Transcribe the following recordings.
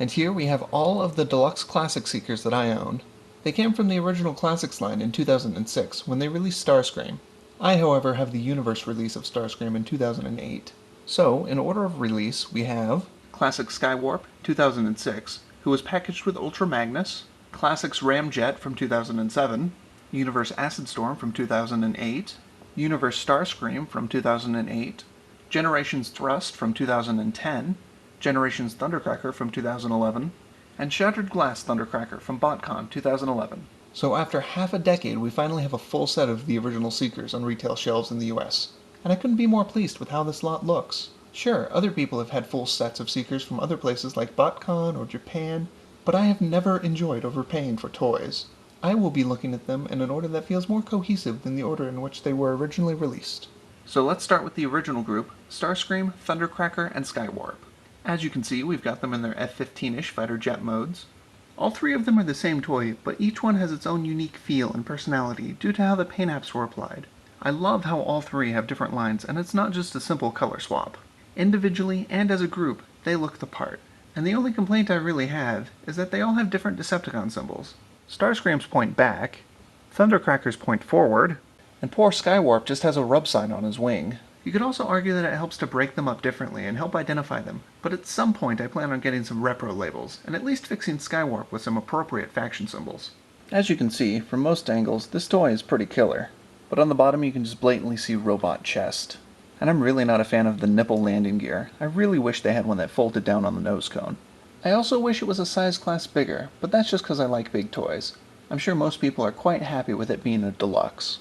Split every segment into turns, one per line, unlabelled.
And here we have all of the deluxe classic Seekers that I own. They came from the original Classics line in 2006 when they released Starscream. I, however, have the Universe release of Starscream in 2008. So, in order of release, we have Classic Skywarp, 2006, who was packaged with Ultra Magnus, Classics Ramjet from 2007, Universe Acid Storm from 2008, Universe Starscream from 2008, Generations Thrust from 2010, Generations Thundercracker from 2011, and Shattered Glass Thundercracker from BotCon 2011. So after half a decade, we finally have a full set of the original Seekers on retail shelves in the US, and I couldn't be more pleased with how this lot looks. Sure, other people have had full sets of Seekers from other places like BotCon or Japan, but I have never enjoyed overpaying for toys. I will be looking at them in an order that feels more cohesive than the order in which they were originally released. So let's start with the original group, Starscream, Thundercracker, and Skywarp. As you can see, we've got them in their F-15-ish fighter jet modes. All three of them are the same toy, but each one has its own unique feel and personality due to how the paint apps were applied. I love how all three have different lines, and it's not just a simple color swap. Individually and as a group, they look the part. And the only complaint I really have is that they all have different Decepticon symbols. Starscream's point back, Thundercracker's point forward, and poor Skywarp just has a rub sign on his wing. You could also argue that it helps to break them up differently and help identify them, but at some point I plan on getting some repro labels, and at least fixing Skywarp with some appropriate faction symbols. As you can see, from most angles, this toy is pretty killer, but on the bottom you can just blatantly see robot chest. And I'm really not a fan of the nipple landing gear. I really wish they had one that folded down on the nose cone. I also wish it was a size class bigger, but that's just because I like big toys. I'm sure most people are quite happy with it being a deluxe.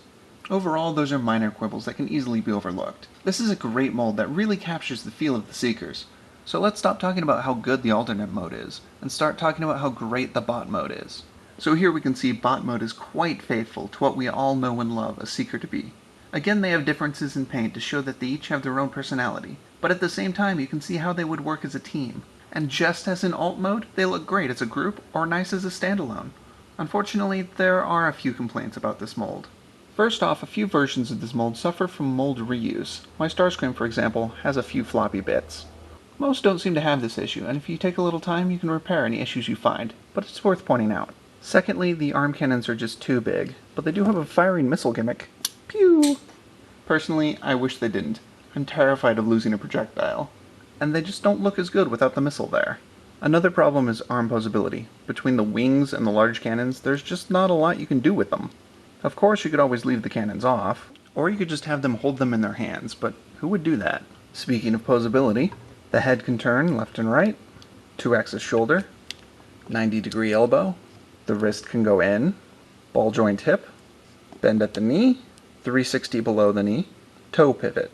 Overall, those are minor quibbles that can easily be overlooked. This is a great mold that really captures the feel of the Seekers. So let's stop talking about how good the alternate mode is, and start talking about how great the bot mode is. So here we can see bot mode is quite faithful to what we all know and love a Seeker to be. Again, they have differences in paint to show that they each have their own personality, but at the same time you can see how they would work as a team. And just as in alt mode, they look great as a group or nice as a standalone. Unfortunately, there are a few complaints about this mold. First off, a few versions of this mold suffer from mold reuse. My Starscream, for example, has a few floppy bits. Most don't seem to have this issue, and if you take a little time, you can repair any issues you find, but it's worth pointing out. Secondly, the arm cannons are just too big, but they do have a firing missile gimmick. Pew! Personally, I wish they didn't. I'm terrified of losing a projectile. And they just don't look as good without the missile there. Another problem is arm posability. Between the wings and the large cannons, there's just not a lot you can do with them. Of course, you could always leave the cannons off, or you could just have them hold them in their hands, but who would do that? Speaking of posability, the head can turn left and right, 2-axis shoulder, 90-degree elbow, the wrist can go in, ball joint hip, bend at the knee, 360 below the knee, toe pivot.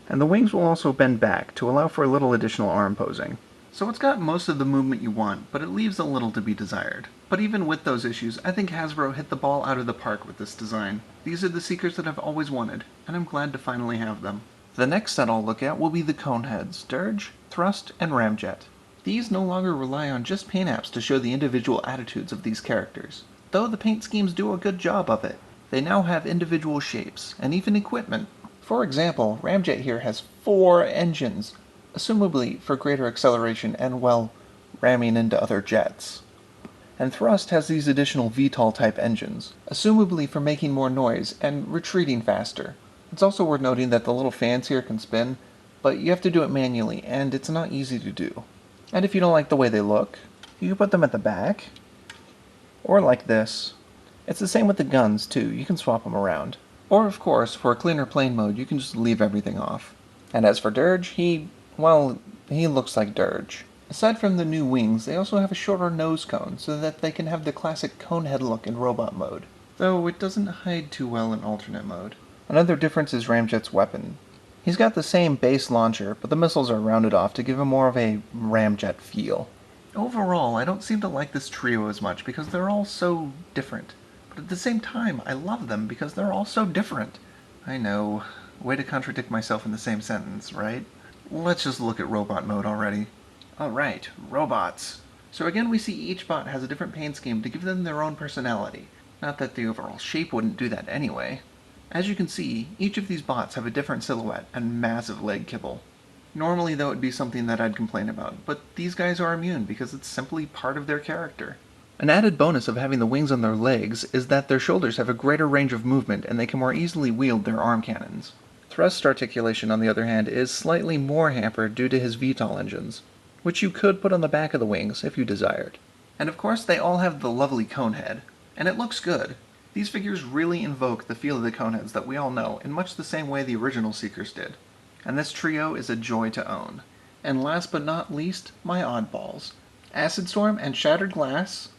And the wings will also bend back to allow for a little additional arm posing. So it's got most of the movement you want, but it leaves a little to be desired. But even with those issues, I think Hasbro hit the ball out of the park with this design. These are the Seekers that I've always wanted, and I'm glad to finally have them. The next set I'll look at will be the Coneheads, Dirge, Thrust, and Ramjet. These no longer rely on just paint apps to show the individual attitudes of these characters, though the paint schemes do a good job of it. They now have individual shapes, and even equipment. For example, Ramjet here has 4 engines, assumably for greater acceleration and, well, ramming into other jets. And Thrust has these additional VTOL type engines, assumably for making more noise and retreating faster. It's also worth noting that the little fans here can spin, but you have to do it manually, and it's not easy to do. And if you don't like the way they look, you can put them at the back, or like this. It's the same with the guns, too. You can swap them around. Or, of course, for a cleaner plane mode, you can just leave everything off. And as for Dirge, he looks like Dirge. Aside from the new wings, they also have a shorter nose cone, so that they can have the classic conehead look in robot mode, though it doesn't hide too well in alternate mode. Another difference is Ramjet's weapon. He's got the same base launcher, but the missiles are rounded off to give him more of a Ramjet feel. Overall, I don't seem to like this trio as much because they're all so different. But at the same time, I love them because they're all so different. I know, way to contradict myself in the same sentence, right? Let's just look at robot mode already. Alright, robots. So again, we see each bot has a different paint scheme to give them their own personality. Not that the overall shape wouldn't do that anyway. As you can see, each of these bots have a different silhouette and massive leg kibble. Normally that would be something that I'd complain about, but these guys are immune because it's simply part of their character. An added bonus of having the wings on their legs is that their shoulders have a greater range of movement and they can more easily wield their arm cannons. Thrust articulation, on the other hand, is slightly more hampered due to his VTOL engines, which you could put on the back of the wings if you desired. And of course they all have the lovely cone head, and it looks good. These figures really invoke the feel of the coneheads that we all know in much the same way the original Seekers did. And this trio is a joy to own. And last but not least, my oddballs. Acid Storm and Shattered Glass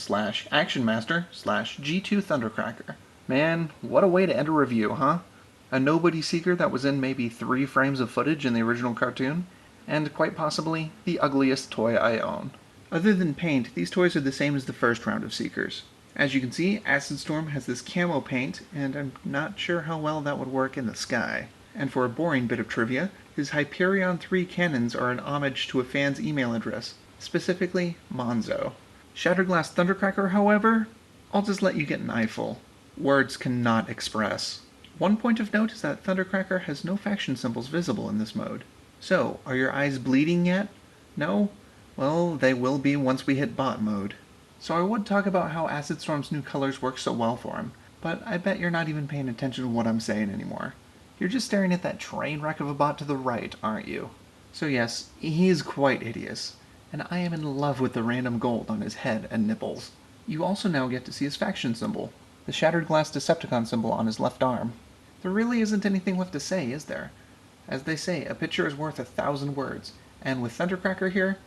/ Action Master / G2 Thundercracker. Man, what a way to end a review, huh? A nobody Seeker that was in maybe 3 frames of footage in the original cartoon, and quite possibly the ugliest toy I own. Other than paint, these toys are the same as the first round of Seekers. As you can see, Acid Storm has this camo paint, and I'm not sure how well that would work in the sky. And for a boring bit of trivia, his Hyperion 3 cannons are an homage to a fan's email address, specifically Monzo. Shattered Glass Thundercracker, however, I'll just let you get an eyeful. Words cannot express. One point of note is that Thundercracker has no faction symbols visible in this mode. So, are your eyes bleeding yet? No? Well, they will be once we hit bot mode. So I would talk about how Acid Storm's new colors work so well for him, but I bet you're not even paying attention to what I'm saying anymore. You're just staring at that train wreck of a bot to the right, aren't you? So yes, he is quite hideous, and I am in love with the random gold on his head and nipples. You also now get to see his faction symbol, the Shattered Glass Decepticon symbol on his left arm. There really isn't anything left to say, is there? As they say, a picture is worth 1,000 words, and with Thundercracker here,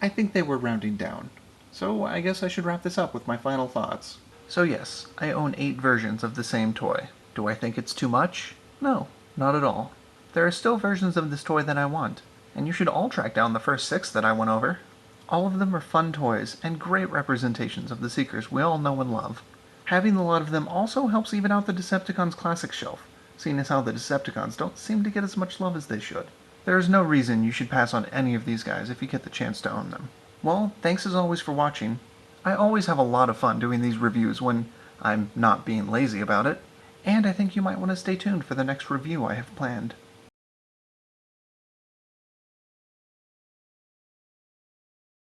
I think they were rounding down. So I guess I should wrap this up with my final thoughts. So yes, I own 8 versions of the same toy. Do I think it's too much? No, not at all. There are still versions of this toy that I want, and you should all track down the first 6 that I went over. All of them are fun toys and great representations of the Seekers we all know and love. Having a lot of them also helps even out the Decepticons Classic shelf, seeing as how the Decepticons don't seem to get as much love as they should. There is no reason you should pass on any of these guys if you get the chance to own them. Well, thanks as always for watching. I always have a lot of fun doing these reviews when I'm not being lazy about it, and I think you might want to stay tuned for the next review I have planned.